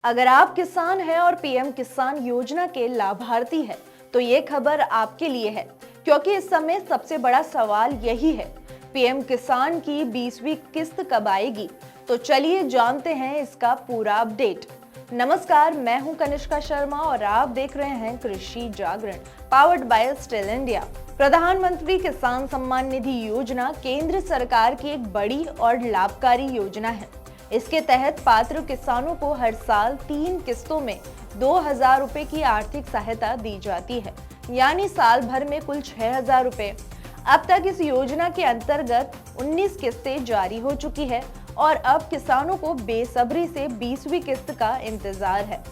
अगर आप किसान हैं और पीएम किसान योजना के लाभार्थी हैं, तो ये खबर आपके लिए है, क्योंकि इस समय सबसे बड़ा सवाल यही है, पीएम किसान की 20वीं किस्त कब आएगी। तो चलिए जानते हैं इसका पूरा अपडेट। नमस्कार, मैं हूं कनिष्का शर्मा और आप देख रहे हैं कृषि जागरण, पावर्ड बाय स्टिल इंडिया। प्रधानमंत्री किसान सम्मान निधि योजना केंद्र सरकार की एक बड़ी और लाभकारी योजना है। इसके तहत पात्र किसानों को हर साल 3 किस्तों में 2000 रुपए की आर्थिक सहायता दी जाती है, यानी साल भर में कुल 6000 रुपए। अब तक इस योजना के अंतर्गत 19 किस्तें जारी हो चुकी है और अब किसानों को बेसब्री से 20वीं किस्त का इंतजार है।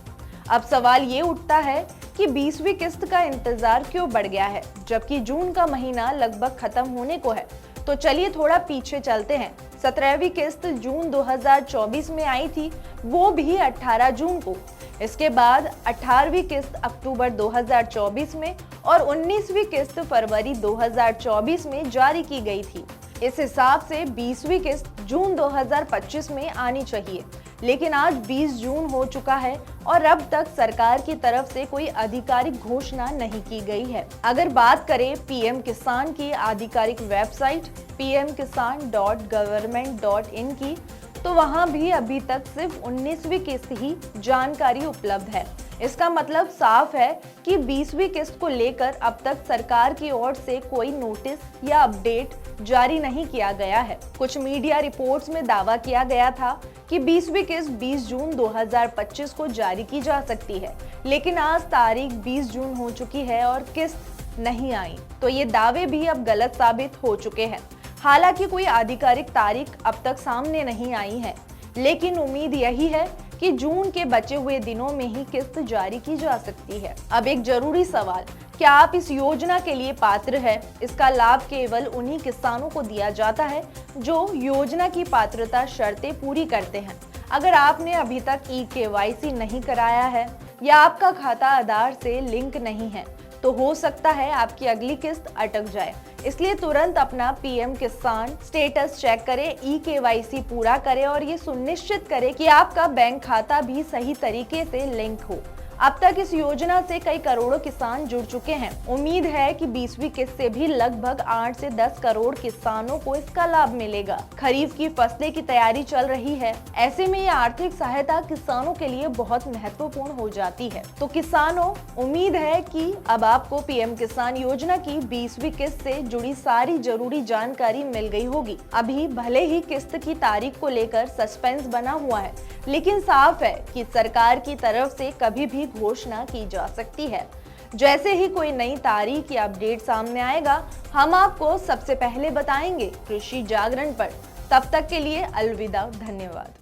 अब सवाल ये उठता है कि 20वीं किस्त का इंतजार क्यों बढ़ गया है, जबकि जून का महीना लगभग खत्म होने को है। तो चलिए थोड़ा पीछे चलते हैं। 17वीं किस्त जून 2024 में आई थी, वो भी 18 जून को। इसके बाद 18वीं किस्त अक्टूबर 2024 में और 19वीं किस्त फरवरी 2024 में जारी की गई थी। इस हिसाब से 20वीं किस्त जून 2025 में आनी चाहिए, लेकिन आज 20 जून हो चुका है और अब तक सरकार की तरफ से कोई आधिकारिक घोषणा नहीं की गई है। अगर बात करें पीएम किसान की आधिकारिक वेबसाइट pmkisan.government.in की, तो वहां भी अभी तक सिर्फ 19वीं किस्त ही जानकारी उपलब्ध है। इसका मतलब साफ है कि 20वीं किस्त को लेकर अब तक सरकार की ओर से कोई नोटिस या अपडेट जारी नहीं किया गया है। कुछ मीडिया रिपोर्ट्स में दावा किया गया था कि 20वीं किस्त 20 जून 2025 को जारी की जा सकती है, लेकिन आज तारीख 20 जून हो चुकी है और किस्त नहीं आई। तो ये दावे भी अब गलत साबित हो चुके हैं। हालांकि कोई आधिकारिक तारीख अब तक सामने नहीं आई है, लेकिन उम्मीद यही है कि जून के बचे हुए दिनों में ही किस्त जारी की जा सकती है। अब एक जरूरी सवाल, क्या आप इस योजना के लिए पात्र हैं? इसका लाभ केवल उन्हीं किसानों को दिया जाता है जो योजना की पात्रता शर्तें पूरी करते हैं। अगर आपने अभी तक eKYC नहीं कराया है या आपका खाता आधार से लिंक नहीं है, तो हो सकता है आपकी अगली किस्त अटक जाए। इसलिए तुरंत अपना पीएम किसान स्टेटस चेक करें, eKYC पूरा करें और ये सुनिश्चित करें कि आपका बैंक खाता भी सही तरीके से लिंक हो। अब तक इस योजना से कई करोड़ों किसान जुड़ चुके हैं। उम्मीद है कि 20वीं किस्त से भी लगभग 8 से 10 करोड़ किसानों को इसका लाभ मिलेगा। खरीफ की फसलें की तैयारी चल रही है, ऐसे में ये आर्थिक सहायता किसानों के लिए बहुत महत्वपूर्ण हो जाती है। तो किसानों, उम्मीद है कि अब आपको पीएम किसान योजना की 20वीं किस्त से जुड़ी सारी जरूरी जानकारी मिल गई होगी। अभी भले ही किस्त की तारीख को लेकर सस्पेंस बना हुआ है, लेकिन साफ है कि सरकार की तरफ से कभी भी घोषणा की जा सकती है। जैसे ही कोई नई तारीख या अपडेट सामने आएगा, हम आपको सबसे पहले बताएंगे कृषि जागरण पर। तब तक के लिए अलविदा, धन्यवाद।